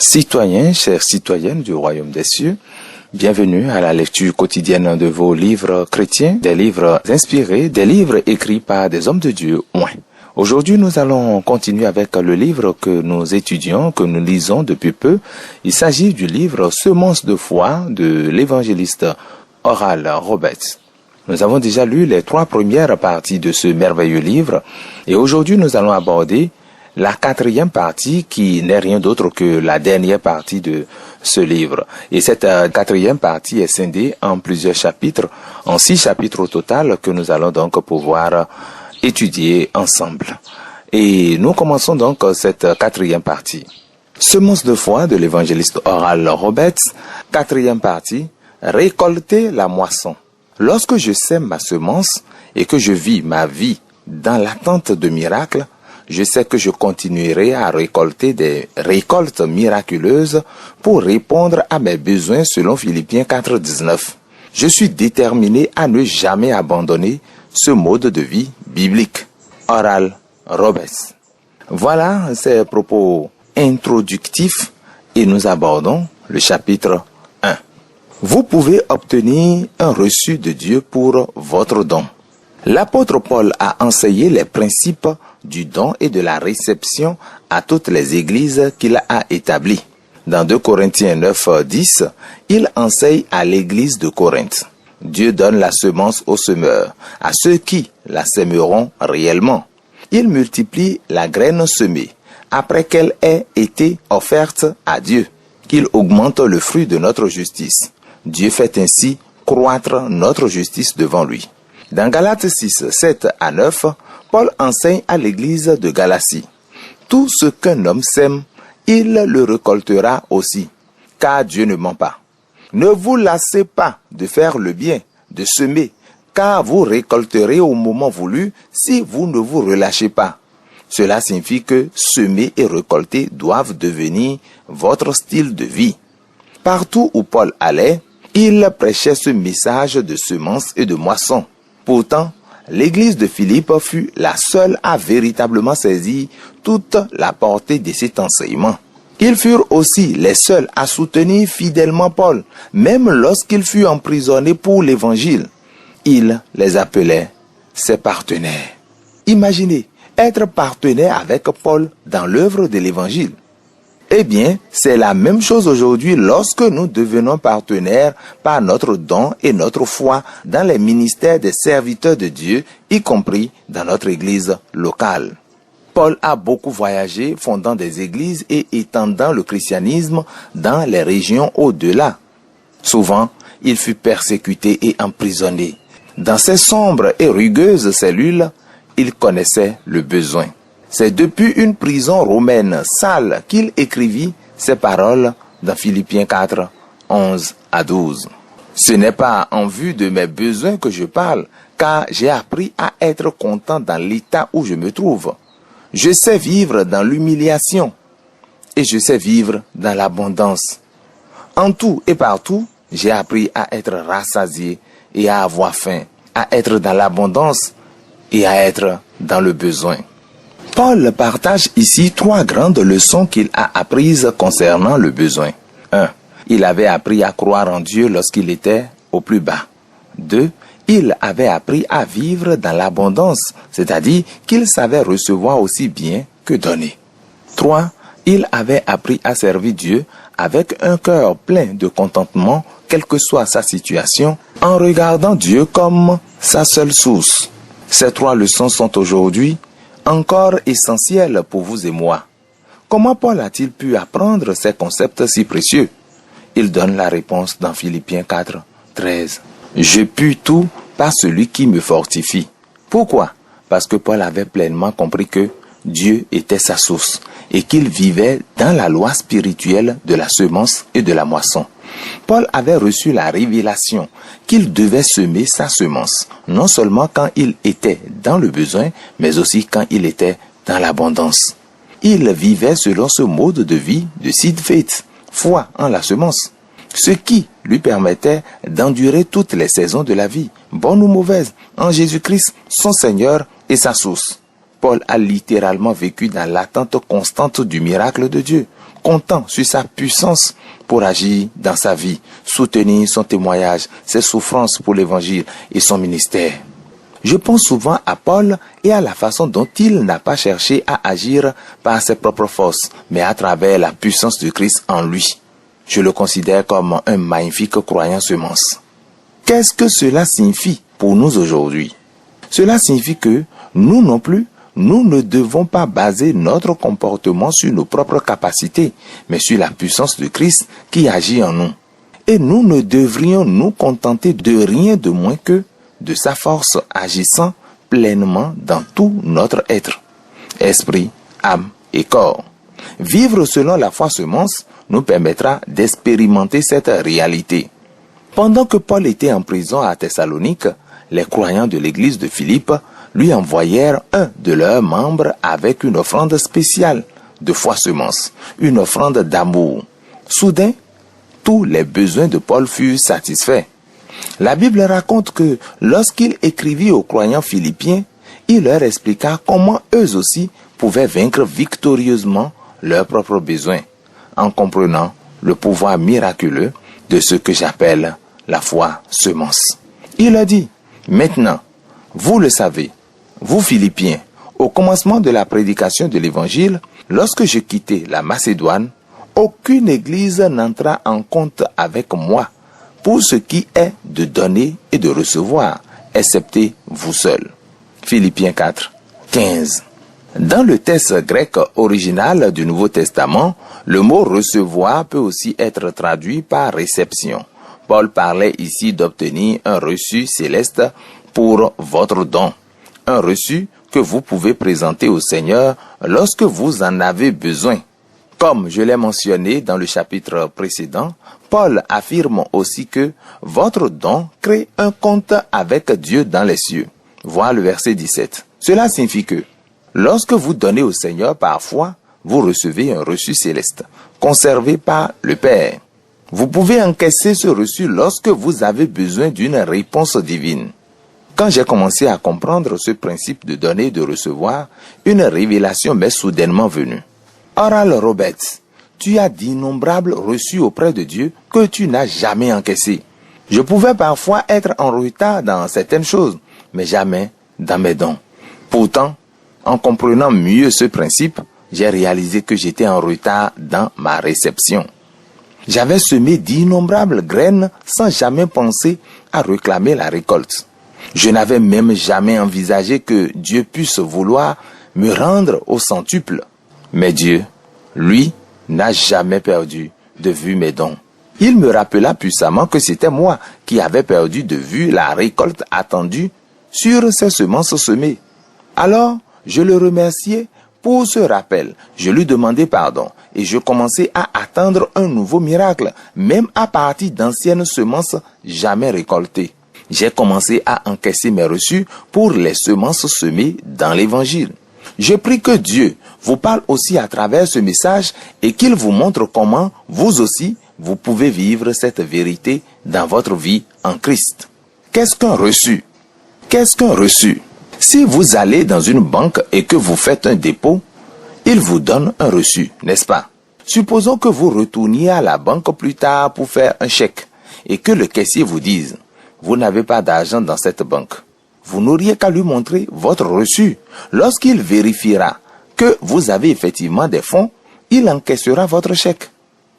Citoyens, chères citoyennes du royaume des cieux, bienvenue à la lecture quotidienne de vos livres chrétiens, des livres inspirés, des livres écrits par des hommes de Dieu. Aujourd'hui, nous allons continuer avec le livre que nous étudions, que nous lisons depuis peu. Il s'agit du livre Semences de foi de l'évangéliste Oral Roberts. Nous avons déjà lu les 3 premières parties de ce merveilleux livre et aujourd'hui, nous allons aborder la 4e partie qui n'est rien d'autre que la dernière partie de ce livre. Et cette 4e partie est scindée en plusieurs chapitres, en 6 chapitres au total que nous allons donc pouvoir étudier ensemble. Et nous commençons donc cette 4e partie. Semences de foi de l'évangéliste Oral Roberts, 4e partie, récolter la moisson. Lorsque je sème ma semence et que je vis ma vie dans l'attente de miracles, je sais que je continuerai à récolter des récoltes miraculeuses pour répondre à mes besoins selon Philippiens 4,19. Je suis déterminé à ne jamais abandonner ce mode de vie biblique. Oral Roberts. Voilà ces propos introductifs et nous abordons le chapitre 1. Vous pouvez obtenir un reçu de Dieu pour votre don. L'apôtre Paul a enseigné les principes du don et de la réception à toutes les églises qu'il a établies. Dans 2 Corinthiens 9, 10, il enseigne à l'église de Corinthe. Dieu donne la semence aux semeurs, à ceux qui la sèmeront réellement. Il multiplie la graine semée, après qu'elle ait été offerte à Dieu, qu'il augmente le fruit de notre justice. Dieu fait ainsi croître notre justice devant lui. Dans Galates 6, 7 à 9, Paul enseigne à l'église de Galatie. Tout ce qu'un homme sème, il le récoltera aussi, car Dieu ne ment pas. Ne vous lassez pas de faire le bien, de semer, car vous récolterez au moment voulu si vous ne vous relâchez pas. Cela signifie que semer et récolter doivent devenir votre style de vie. Partout où Paul allait, il prêchait ce message de semence et de moisson. Pourtant, l'église de Philippe fut la seule à véritablement saisir toute la portée de cet enseignement. Ils furent aussi les seuls à soutenir fidèlement Paul, même lorsqu'il fut emprisonné pour l'évangile. Il les appelait ses partenaires. Imaginez être partenaire avec Paul dans l'œuvre de l'évangile. Eh bien, c'est la même chose aujourd'hui lorsque nous devenons partenaires par notre don et notre foi dans les ministères des serviteurs de Dieu, y compris dans notre église locale. Paul a beaucoup voyagé, fondant des églises et étendant le christianisme dans les régions au-delà. Souvent, il fut persécuté et emprisonné. Dans ces sombres et rugueuses cellules, il connaissait le besoin. C'est depuis une prison romaine sale qu'il écrivit ces paroles dans Philippiens 4, 11 à 12. Ce n'est pas en vue de mes besoins que je parle, car j'ai appris à être content dans l'état où je me trouve. Je sais vivre dans l'humiliation et je sais vivre dans l'abondance. En tout et partout, j'ai appris à être rassasié et à avoir faim, à être dans l'abondance et à être dans le besoin. Paul partage ici 3 grandes leçons qu'il a apprises concernant le besoin. 1. Il avait appris à croire en Dieu lorsqu'il était au plus bas. 2. Il avait appris à vivre dans l'abondance, c'est-à-dire qu'il savait recevoir aussi bien que donner. 3. Il avait appris à servir Dieu avec un cœur plein de contentement, quelle que soit sa situation, en regardant Dieu comme sa seule source. Ces 3 leçons sont aujourd'hui encore essentiel pour vous et moi. Comment Paul a-t-il pu apprendre ces concepts si précieux? Il donne la réponse dans Philippiens 4, 13. Je puis tout par celui qui me fortifie. Pourquoi? Parce que Paul avait pleinement compris que Dieu était sa source et qu'il vivait dans la loi spirituelle de la semence et de la moisson. Paul avait reçu la révélation qu'il devait semer sa semence, non seulement quand il était dans le besoin, mais aussi quand il était dans l'abondance. Il vivait selon ce mode de vie de seed faith, foi en la semence, ce qui lui permettait d'endurer toutes les saisons de la vie, bonnes ou mauvaises, en Jésus-Christ, son Seigneur et sa source. Paul a littéralement vécu dans l'attente constante du miracle de Dieu, comptant sur sa puissance pour agir dans sa vie, soutenir son témoignage, ses souffrances pour l'évangile et son ministère. Je pense souvent à Paul et à la façon dont il n'a pas cherché à agir par ses propres forces, mais à travers la puissance de Christ en lui. Je le considère comme un magnifique croyant semence. Qu'est-ce que cela signifie pour nous aujourd'hui? Cela signifie que nous non plus, nous ne devons pas baser notre comportement sur nos propres capacités, mais sur la puissance de Christ qui agit en nous. Et nous ne devrions nous contenter de rien de moins que de sa force agissant pleinement dans tout notre être, esprit, âme et corps. Vivre selon la foi semence nous permettra d'expérimenter cette réalité. Pendant que Paul était en prison à Thessalonique, les croyants de l'église de Philippe lui envoyèrent un de leurs membres avec une offrande spéciale de foi semence, une offrande d'amour. Soudain, tous les besoins de Paul furent satisfaits. La Bible raconte que lorsqu'il écrivit aux croyants philippiens, il leur expliqua comment eux aussi pouvaient vaincre victorieusement leurs propres besoins, en comprenant le pouvoir miraculeux de ce que j'appelle la foi semence. Il a dit, maintenant, vous le savez, vous Philippiens, au commencement de la prédication de l'Évangile, lorsque je quittais la Macédoine, aucune église n'entra en compte avec moi pour ce qui est de donner et de recevoir, excepté vous seuls. Philippiens 4, 15. Dans le texte grec original du Nouveau Testament, le mot recevoir peut aussi être traduit par réception. Paul parlait ici d'obtenir un reçu céleste pour votre don. Un reçu que vous pouvez présenter au Seigneur lorsque vous en avez besoin. Comme je l'ai mentionné dans le chapitre précédent, Paul affirme aussi que votre don crée un compte avec Dieu dans les cieux. Voir le verset 17. Cela signifie que lorsque vous donnez au Seigneur par foi, vous recevez un reçu céleste, conservé par le Père. Vous pouvez encaisser ce reçu lorsque vous avez besoin d'une réponse divine. Quand j'ai commencé à comprendre ce principe de donner et de recevoir, une révélation m'est soudainement venue. Oral Roberts, tu as d'innombrables reçus auprès de Dieu que tu n'as jamais encaissés. Je pouvais parfois être en retard dans certaines choses, mais jamais dans mes dons. Pourtant, en comprenant mieux ce principe, j'ai réalisé que j'étais en retard dans ma réception. J'avais semé d'innombrables graines sans jamais penser à réclamer la récolte. Je n'avais même jamais envisagé que Dieu puisse vouloir me rendre au centuple. Mais Dieu, lui, n'a jamais perdu de vue mes dons. Il me rappela puissamment que c'était moi qui avais perdu de vue la récolte attendue sur ces semences semées. Alors, je le remerciai pour ce rappel. Je lui demandai pardon et je commençai à attendre un nouveau miracle, même à partir d'anciennes semences jamais récoltées. J'ai commencé à encaisser mes reçus pour les semences semées dans l'Évangile. Je prie que Dieu vous parle aussi à travers ce message et qu'il vous montre comment, vous aussi, vous pouvez vivre cette vérité dans votre vie en Christ. Qu'est-ce qu'un reçu? Qu'est-ce qu'un reçu? Si vous allez dans une banque et que vous faites un dépôt, il vous donne un reçu, n'est-ce pas? Supposons que vous retourniez à la banque plus tard pour faire un chèque et que le caissier vous dise « Vous n'avez pas d'argent dans cette banque ». Vous n'auriez qu'à lui montrer votre reçu. Lorsqu'il vérifiera que vous avez effectivement des fonds, il encaissera votre chèque.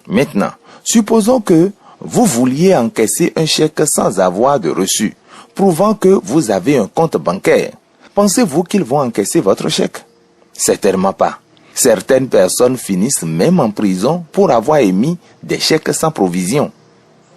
Maintenant, supposons que vous vouliez encaisser un chèque sans avoir de reçu, prouvant que vous avez un compte bancaire. Pensez-vous qu'ils vont encaisser votre chèque? Certainement pas. Certaines personnes finissent même en prison pour avoir émis des chèques sans provision.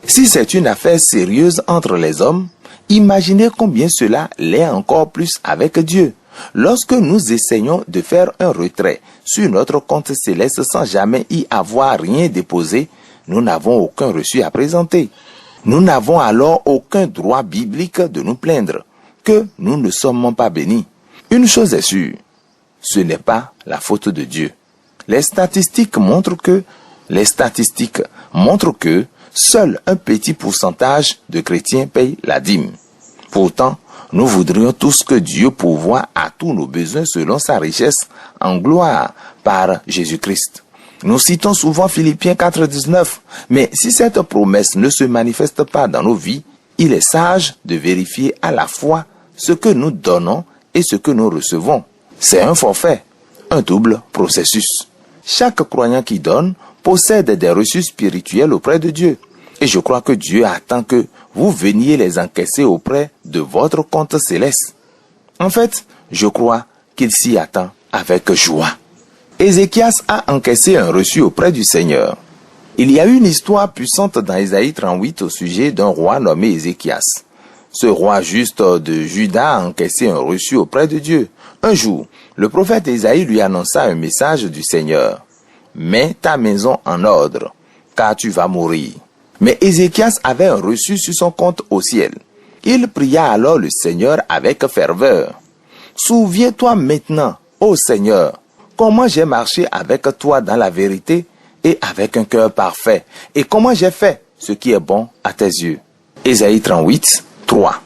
Si c'est une affaire sérieuse entre les hommes, imaginez combien cela l'est encore plus avec Dieu. Lorsque nous essayons de faire un retrait sur notre compte céleste sans jamais y avoir rien déposé, nous n'avons aucun reçu à présenter. Nous n'avons alors aucun droit biblique de nous plaindre que nous ne sommes pas bénis. Une chose est sûre, ce n'est pas la faute de Dieu. Les statistiques montrent que seul un petit pourcentage de chrétiens payent la dîme. Pourtant, nous voudrions tous que Dieu pourvoie à tous nos besoins selon sa richesse en gloire par Jésus-Christ. Nous citons souvent Philippiens 4,19, mais si cette promesse ne se manifeste pas dans nos vies, il est sage de vérifier à la fois ce que nous donnons et ce que nous recevons. C'est un forfait, un double processus. Chaque croyant qui donne possède des reçus spirituels auprès de Dieu. Et je crois que Dieu attend que vous veniez les encaisser auprès de votre compte céleste. En fait, je crois qu'il s'y attend avec joie. Ézéchias a encaissé un reçu auprès du Seigneur. Il y a une histoire puissante dans Ésaïe 38 au sujet d'un roi nommé Ézéchias. Ce roi juste de Juda a encaissé un reçu auprès de Dieu. Un jour, le prophète Ésaïe lui annonça un message du Seigneur. « Mets ta maison en ordre, car tu vas mourir. » Mais Ézéchias avait un reçu sur son compte au ciel. Il pria alors le Seigneur avec ferveur. « Souviens-toi maintenant, ô Seigneur, comment j'ai marché avec toi dans la vérité et avec un cœur parfait, et comment j'ai fait ce qui est bon à tes yeux. » Ésaïe 38, 3.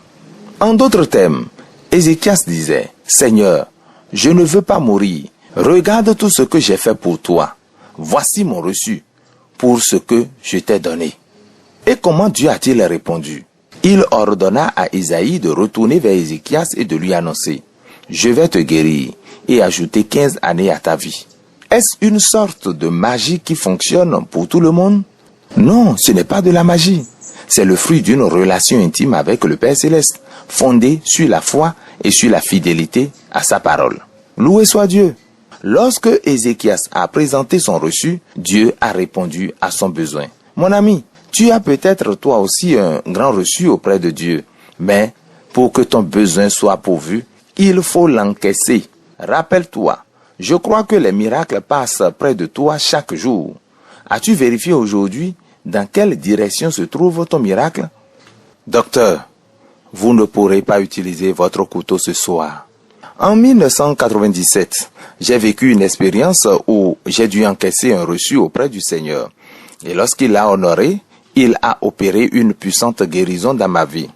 En d'autres termes, Ézéchias disait, « Seigneur, je ne veux pas mourir. Regarde tout ce que j'ai fait pour toi. Voici mon reçu pour ce que je t'ai donné. » Et comment Dieu a-t-il répondu? Il ordonna à Ésaïe de retourner vers Ézéchias et de lui annoncer, « Je vais te guérir et ajouter 15 années à ta vie. » Est-ce une sorte de magie qui fonctionne pour tout le monde? Non, ce n'est pas de la magie. C'est le fruit d'une relation intime avec le Père Céleste, fondée sur la foi et sur la fidélité à sa parole. Loué soit Dieu. Lorsque Ézéchias a présenté son reçu, Dieu a répondu à son besoin. Mon ami, tu as peut-être toi aussi un grand reçu auprès de Dieu, mais pour que ton besoin soit pourvu, il faut l'encaisser. Rappelle-toi, je crois que les miracles passent près de toi chaque jour. As-tu vérifié aujourd'hui dans quelle direction se trouve ton miracle? Docteur, vous ne pourrez pas utiliser votre couteau ce soir. En 1997, j'ai vécu une expérience où j'ai dû encaisser un reçu auprès du Seigneur. Et lorsqu'il l'a honoré, il a opéré une puissante guérison dans ma vie.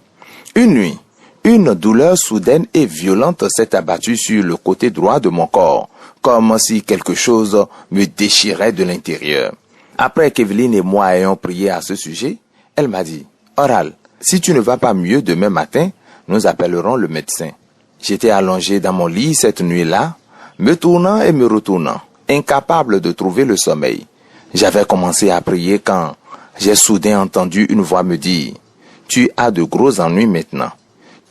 Une nuit, une douleur soudaine et violente s'est abattue sur le côté droit de mon corps, comme si quelque chose me déchirait de l'intérieur. Après qu'Evelyne et moi ayons prié à ce sujet, elle m'a dit, « Oral, si tu ne vas pas mieux demain matin, nous appellerons le médecin. » J'étais allongé dans mon lit cette nuit-là, me tournant et me retournant, incapable de trouver le sommeil. J'avais commencé à prier quand j'ai soudain entendu une voix me dire, « Tu as de gros ennuis maintenant. »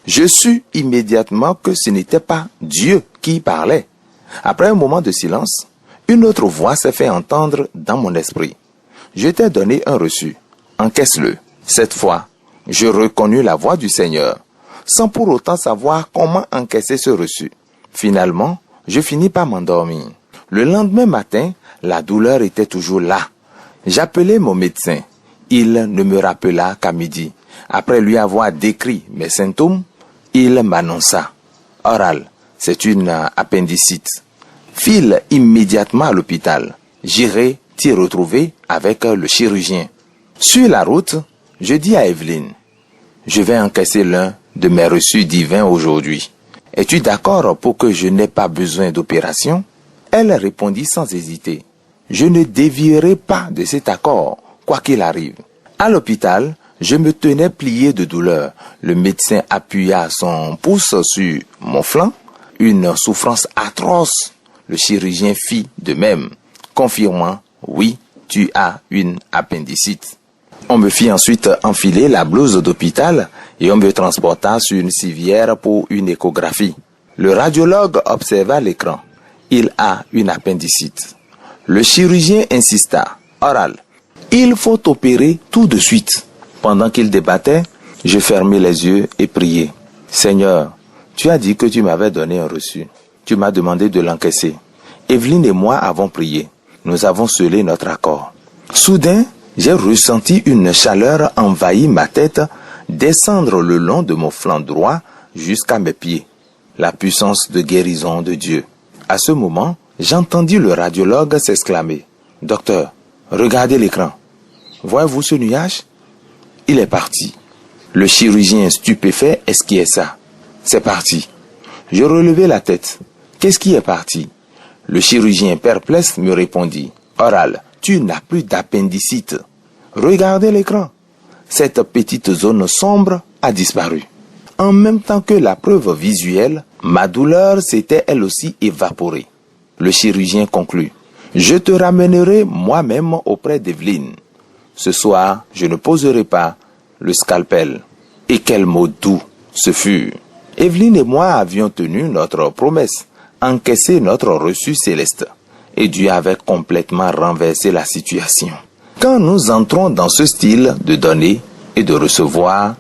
Je sus immédiatement que ce n'était pas Dieu qui parlait. Après un moment de silence, une autre voix s'est fait entendre dans mon esprit. « Je t'ai donné un reçu. Encaisse-le. » Cette fois, je reconnus la voix du Seigneur, sans pour autant savoir comment encaisser ce reçu. Finalement, je finis par m'endormir. Le lendemain matin, la douleur était toujours là. J'appelai mon médecin. Il ne me rappela qu'à midi. Après lui avoir décrit mes symptômes, il m'annonça, « Oral, c'est une appendicite. File immédiatement à l'hôpital. J'irai t'y retrouver avec le chirurgien. » Sur la route, je dis à Evelyne, « Je vais encaisser l'un de mes reçus divins aujourd'hui. Es-tu d'accord pour que je n'ai pas besoin d'opération? » Elle répondit sans hésiter, « Je ne dévierai pas de cet accord, quoi qu'il arrive. » À l'hôpital, je me tenais plié de douleur. Le médecin appuya son pouce sur mon flanc. Une souffrance atroce. Le chirurgien fit de même, confirmant, « Oui, tu as une appendicite. » On me fit ensuite enfiler la blouse d'hôpital et on me transporta sur une civière pour une échographie. Le radiologue observa l'écran. Il a une appendicite. Le chirurgien insista, « Oral, il faut opérer tout de suite. » Pendant qu'il débattait, je fermais les yeux et priais. « Seigneur, tu as dit que tu m'avais donné un reçu. Tu m'as demandé de l'encaisser. » Evelyne et moi avons prié. Nous avons scellé notre accord. Soudain, j'ai ressenti une chaleur envahir ma tête, descendre le long de mon flanc droit jusqu'à mes pieds. La puissance de guérison de Dieu. À ce moment, j'entendis le radiologue s'exclamer, « Docteur, regardez l'écran. Voyez-vous ce nuage? Il est parti. » Le chirurgien stupéfait esquiait ça. « C'est parti. » Je relevai la tête. « Qu'est-ce qui est parti ?» Le chirurgien perplexe me répondit, « Oral, tu n'as plus d'appendicite. Regardez l'écran. Cette petite zone sombre a disparu. En même temps que la preuve visuelle, ma douleur s'était elle aussi évaporée. Le chirurgien conclut. Je te ramènerai moi-même auprès d'Evelyne. Ce soir, je ne poserai pas le scalpel. Et quel mot doux ce fut. Evelyne et moi avions tenu notre promesse, encaissé notre reçu céleste. Et Dieu avait complètement renversé la situation. Quand nous entrons dans ce style de donner et de recevoir,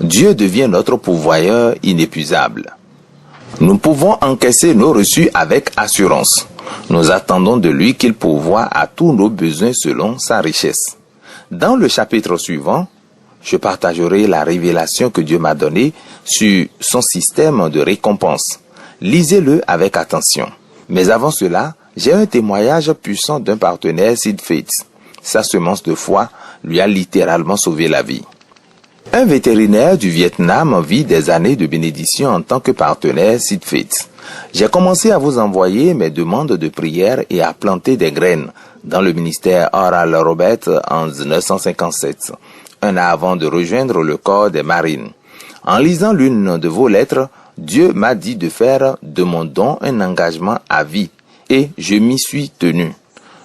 Dieu devient notre pourvoyeur inépuisable. Nous pouvons encaisser nos reçus avec assurance. Nous attendons de lui qu'il pourvoie à tous nos besoins selon sa richesse. Dans le chapitre suivant, je partagerai la révélation que Dieu m'a donnée sur son système de récompense. Lisez-le avec attention. Mais avant cela, j'ai un témoignage puissant d'un partenaire Sid Faith. Sa semence de foi lui a littéralement sauvé la vie. Un vétérinaire du Vietnam vit des années de bénédiction en tant que partenaire Sid Faith. J'ai commencé à vous envoyer mes demandes de prière et à planter des graines dans le ministère Oral Roberts en 1957, un an avant de rejoindre le corps des marines. En lisant l'une de vos lettres, Dieu m'a dit de faire de mon don un engagement à vie et je m'y suis tenu.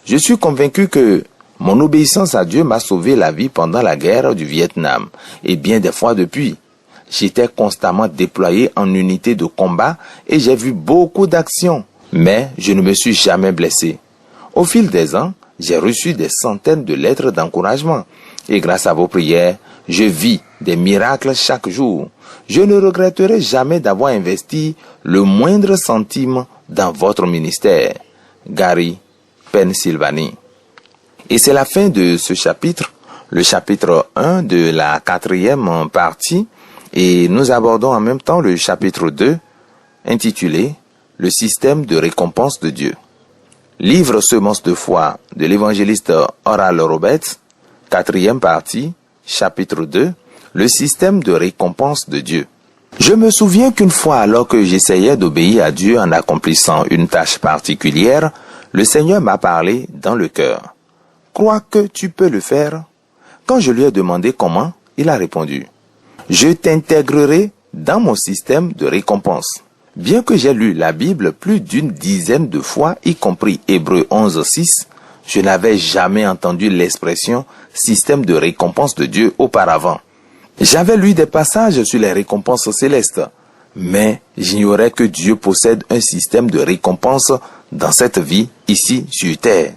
Je suis convaincu que mon obéissance à Dieu m'a sauvé la vie pendant la guerre du Vietnam et bien des fois depuis. J'étais constamment déployé en unité de combat et j'ai vu beaucoup d'actions, mais je ne me suis jamais blessé. Au fil des ans, j'ai reçu des centaines de lettres d'encouragement et grâce à vos prières, je vis des miracles chaque jour. Je ne regretterai jamais d'avoir investi le moindre centime dans votre ministère. Gary Pennsylvanie. Et c'est la fin de ce chapitre, le chapitre 1 de la 4e partie, et nous abordons en même temps le chapitre 2, intitulé « Le système de récompense de Dieu ». Livre Semence de foi de l'évangéliste Oral Roberts, 4e partie, chapitre 2, le système de récompense de Dieu. Je me souviens qu'une fois, alors que j'essayais d'obéir à Dieu en accomplissant une tâche particulière, le Seigneur m'a parlé dans le cœur. « Crois que tu peux le faire ?» Quand je lui ai demandé comment, il a répondu « Je t'intégrerai dans mon système de récompense. » Bien que j'ai lu la Bible plus d'une dizaine de fois, y compris Hébreux 11:6, je n'avais jamais entendu l'expression « système de récompense de Dieu » auparavant. J'avais lu des passages sur les récompenses célestes, mais j'ignorais que Dieu possède un système de récompense dans cette vie, ici, sur terre.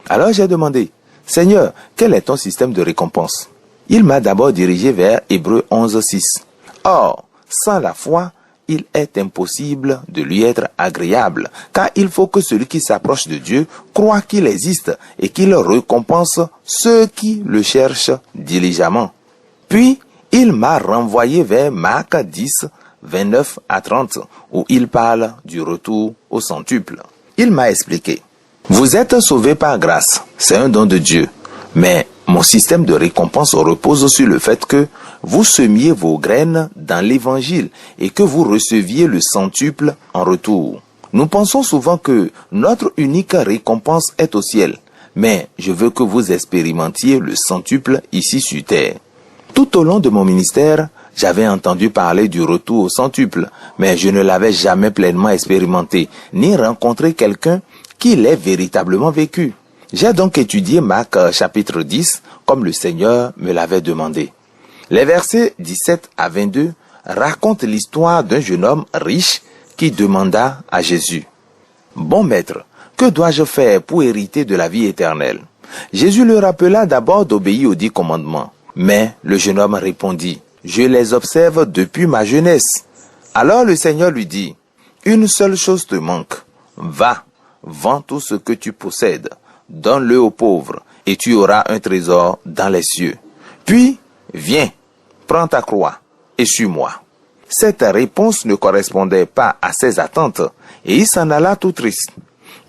Alors j'ai demandé, « Seigneur, quel est ton système de récompense ?» Il m'a d'abord dirigé vers Hébreux 11:6. Or, sans la foi, il est impossible de lui être agréable, car il faut que celui qui s'approche de Dieu croit qu'il existe et qu'il récompense ceux qui le cherchent diligemment. Puis, il m'a renvoyé vers Marc 10, 29 à 30, où il parle du retour au centuple. Il m'a expliqué. Vous êtes sauvés par grâce, c'est un don de Dieu, mais mon système de récompense repose sur le fait que vous semiez vos graines dans l'évangile et que vous receviez le centuple en retour. Nous pensons souvent que notre unique récompense est au ciel, mais je veux que vous expérimentiez le centuple ici sur terre. Tout au long de mon ministère, j'avais entendu parler du retour au centuple, mais je ne l'avais jamais pleinement expérimenté, ni rencontré quelqu'un qui l'ait véritablement vécu. J'ai donc étudié Marc chapitre 10, comme le Seigneur me l'avait demandé. Les versets 17 à 22 racontent l'histoire d'un jeune homme riche qui demanda à Jésus, « Bon maître, que dois-je faire pour hériter de la vie éternelle ?» Jésus le rappela d'abord d'obéir aux 10 commandements. Mais le jeune homme répondit, « Je les observe depuis ma jeunesse. » Alors le Seigneur lui dit, « Une seule chose te manque. Va, vends tout ce que tu possèdes, donne-le aux pauvres, et tu auras un trésor dans les cieux. Puis, viens, prends ta croix, et suis-moi. » Cette réponse ne correspondait pas à ses attentes, et il s'en alla tout triste.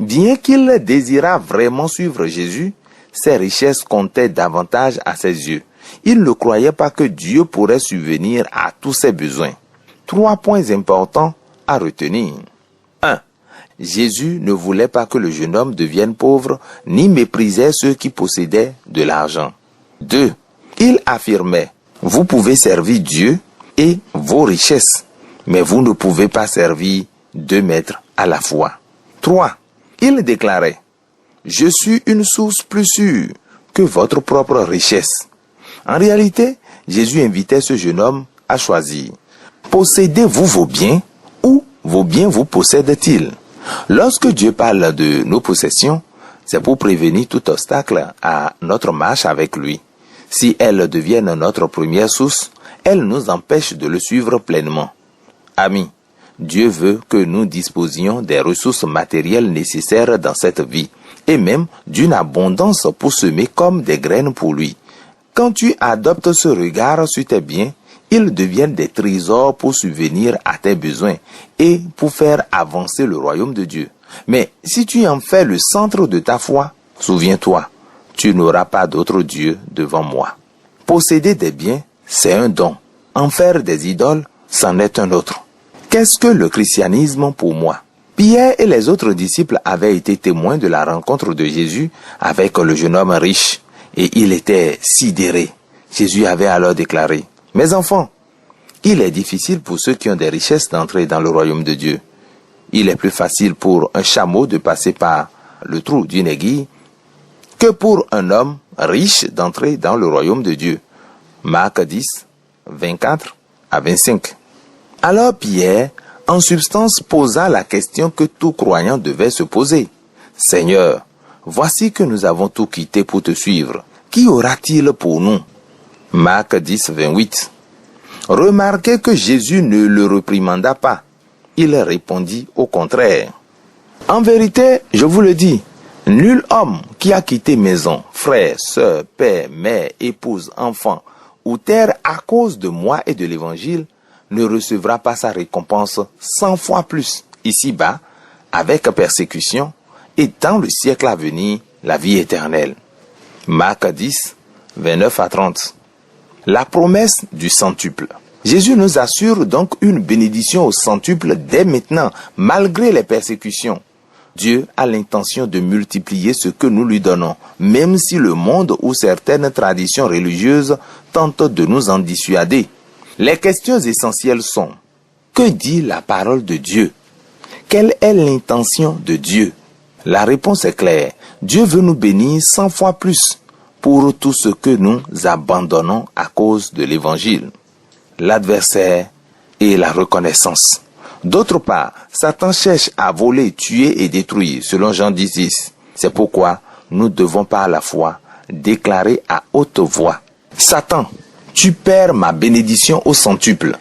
Bien qu'il désirât vraiment suivre Jésus, ses richesses comptaient davantage à ses yeux. Il ne croyait pas que Dieu pourrait subvenir à tous ses besoins. 3 points importants à retenir. 1. Jésus ne voulait pas que le jeune homme devienne pauvre, ni méprisait ceux qui possédaient de l'argent. 2. Il affirmait, vous pouvez servir Dieu et vos richesses, mais vous ne pouvez pas servir 2 maîtres à la fois. 3. Il déclarait, je suis une source plus sûre que votre propre richesse. En réalité, Jésus invitait ce jeune homme à choisir. Possédez-vous vos biens ou vos biens vous possèdent-ils? Lorsque Dieu parle de nos possessions, c'est pour prévenir tout obstacle à notre marche avec lui. Si elles deviennent notre première source, elles nous empêchent de le suivre pleinement. Amis, Dieu veut que nous disposions des ressources matérielles nécessaires dans cette vie, et même d'une abondance pour semer comme des graines pour lui. Quand tu adoptes ce regard sur tes biens, ils deviennent des trésors pour subvenir à tes besoins et pour faire avancer le royaume de Dieu. Mais si tu en fais le centre de ta foi, souviens-toi, tu n'auras pas d'autre Dieu devant moi. Posséder des biens, c'est un don. En faire des idoles, c'en est un autre. Qu'est-ce que le christianisme pour moi? Pierre et les autres disciples avaient été témoins de la rencontre de Jésus avec le jeune homme riche et il était sidéré. Jésus avait alors déclaré, « Mes enfants, il est difficile pour ceux qui ont des richesses d'entrer dans le royaume de Dieu. Il est plus facile pour un chameau de passer par le trou d'une aiguille que pour un homme riche d'entrer dans le royaume de Dieu. » Marc 10, 24 à 25. Alors Pierre, en substance, posa la question que tout croyant devait se poser. « Seigneur, voici que nous avons tout quitté pour te suivre. Qui aura-t-il pour nous ?» Marc 10, 28. Remarquez que Jésus ne le réprimanda pas. Il répondit au contraire. « En vérité, je vous le dis, nul homme qui a quitté maison, frères, sœurs, père, mère, épouse, enfants ou terre à cause de moi et de l'évangile ne recevra pas sa récompense 100 fois plus ici-bas, avec persécution, et dans le siècle à venir, la vie éternelle. » Marc 10, 29 à 30. La promesse du centuple. Jésus nous assure donc une bénédiction au centuple dès maintenant, malgré les persécutions. Dieu a l'intention de multiplier ce que nous lui donnons, même si le monde ou certaines traditions religieuses tentent de nous en dissuader. Les questions essentielles sont: que dit la parole de Dieu? Quelle est l'intention de Dieu? La réponse est claire. Dieu veut nous bénir 100 fois plus pour tout ce que nous abandonnons à cause de l'évangile. L'adversaire et la reconnaissance. D'autre part, Satan cherche à voler, tuer et détruire, selon Jean 10. C'est pourquoi nous devons par la foi déclarer à haute voix: Satan, tu perds ma bénédiction au centuple.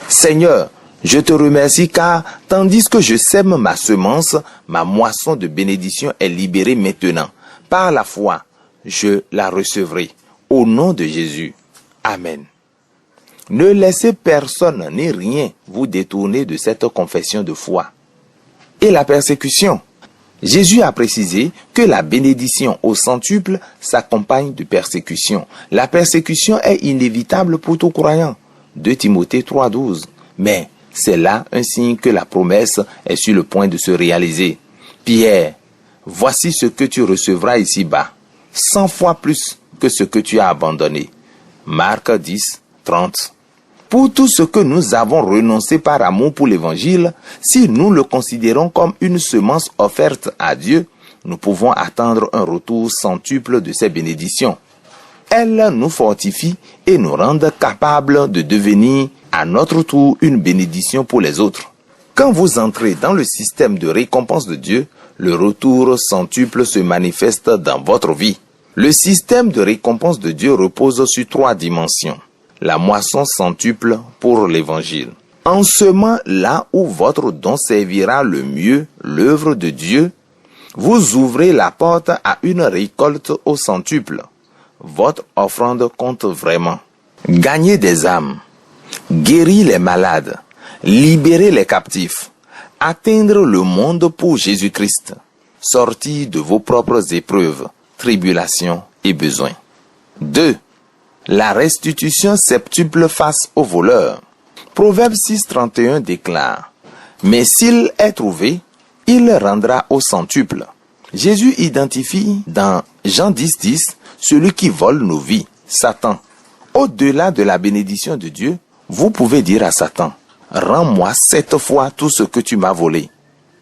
Seigneur, je te remercie car, tandis que je sème ma semence, ma moisson de bénédiction est libérée maintenant. Par la foi, je la recevrai. Au nom de Jésus. Amen. Ne laissez personne ni rien vous détourner de cette confession de foi. Et la persécution. Jésus a précisé que la bénédiction au centuple s'accompagne de persécution. La persécution est inévitable pour tout croyant. 2 Timothée 3,12. Mais c'est là un signe que la promesse est sur le point de se réaliser. Pierre, voici ce que tu recevras ici-bas, 100 fois plus que ce que tu as abandonné. Marc 10, 30. Pour tout ce que nous avons renoncé par amour pour l'évangile, si nous le considérons comme une semence offerte à Dieu, nous pouvons attendre un retour centuple de ses bénédictions. Elles nous fortifient et nous rendent capables de devenir à notre tour une bénédiction pour les autres. Quand vous entrez dans le système de récompense de Dieu, le retour centuple se manifeste dans votre vie. Le système de récompense de Dieu repose sur 3 dimensions. La moisson centuple pour l'évangile. En semant là où votre don servira le mieux l'œuvre de Dieu, vous ouvrez la porte à une récolte au centuple. Votre offrande compte vraiment. Gagner des âmes, guérir les malades, libérer les captifs, atteindre le monde pour Jésus-Christ, sortir de vos propres épreuves, tribulations et besoins. 2. La restitution septuple face au voleur. Proverbe 6, 31 déclare: « Mais s'il est trouvé, il rendra au centuple. Jésus identifie dans Jean 10:10 celui qui vole nos vies, Satan. Au-delà de la bénédiction de Dieu, vous pouvez dire à Satan, « Rends-moi 7 fois tout ce que tu m'as volé. »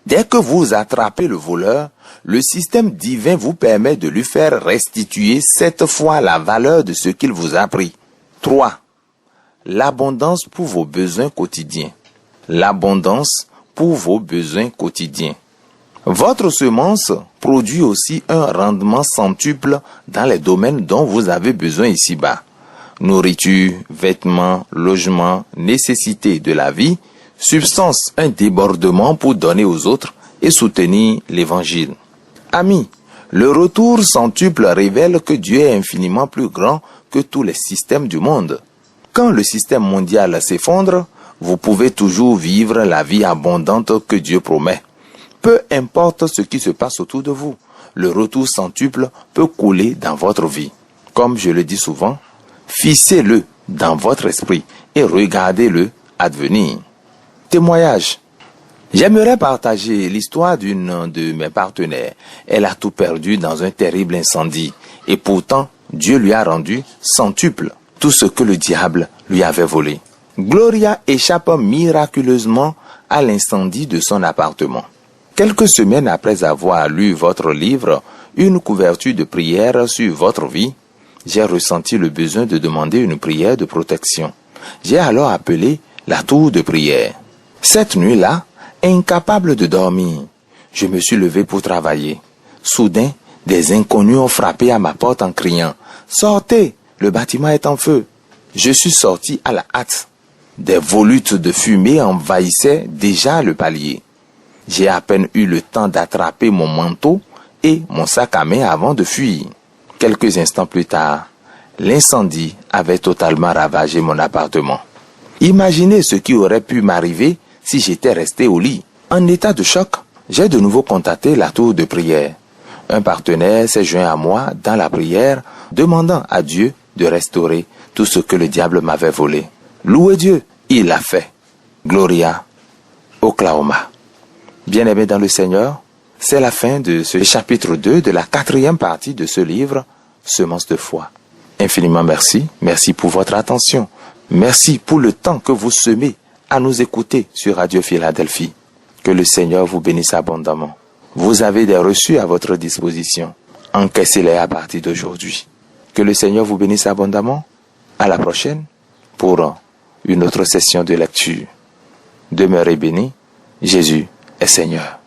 Dès que vous attrapez le voleur, le système divin vous permet de lui faire restituer 7 fois la valeur de ce qu'il vous a pris. 3. L'abondance pour vos besoins quotidiens. L'abondance pour vos besoins quotidiens. Votre semence produit aussi un rendement centuple dans les domaines dont vous avez besoin ici-bas. Nourriture, vêtements, logement, nécessités de la vie, substance, un débordement pour donner aux autres et soutenir l'évangile. Amis, le retour centuple révèle que Dieu est infiniment plus grand que tous les systèmes du monde. Quand le système mondial s'effondre, vous pouvez toujours vivre la vie abondante que Dieu promet. Peu importe ce qui se passe autour de vous, le retour centuple peut couler dans votre vie. Comme je le dis souvent, fixez-le dans votre esprit et regardez-le advenir. Témoignage. J'aimerais partager l'histoire d'une de mes partenaires. Elle a tout perdu dans un terrible incendie et pourtant Dieu lui a rendu centuple tout ce que le diable lui avait volé. Gloria échappe miraculeusement à l'incendie de son appartement. Quelques semaines après avoir lu votre livre, une couverture de prière sur votre vie, j'ai ressenti le besoin de demander une prière de protection. J'ai alors appelé la tour de prière. Cette nuit-là, incapable de dormir, je me suis levé pour travailler. Soudain, des inconnus ont frappé à ma porte en criant « Sortez, le bâtiment est en feu !» Je suis sorti à la hâte. Des volutes de fumée envahissaient déjà le palier. J'ai à peine eu le temps d'attraper mon manteau et mon sac à main avant de fuir. Quelques instants plus tard, l'incendie avait totalement ravagé mon appartement. Imaginez ce qui aurait pu m'arriver si j'étais resté au lit. En état de choc, j'ai de nouveau contacté la tour de prière. Un partenaire s'est joint à moi dans la prière, demandant à Dieu de restaurer tout ce que le diable m'avait volé. Louez Dieu, il l'a fait. Gloria, Oklahoma. Bien-aimés dans le Seigneur, c'est la fin de ce chapitre 2 de la 4e partie de ce livre, Semence de foi. Infiniment merci. Merci pour votre attention. Merci pour le temps que vous semez à nous écouter sur Radio Philadelphie. Que le Seigneur vous bénisse abondamment. Vous avez des reçus à votre disposition. Encaissez-les à partir d'aujourd'hui. Que le Seigneur vous bénisse abondamment. À la prochaine pour une autre session de lecture. Demeurez bénis. Jésus est Seigneur.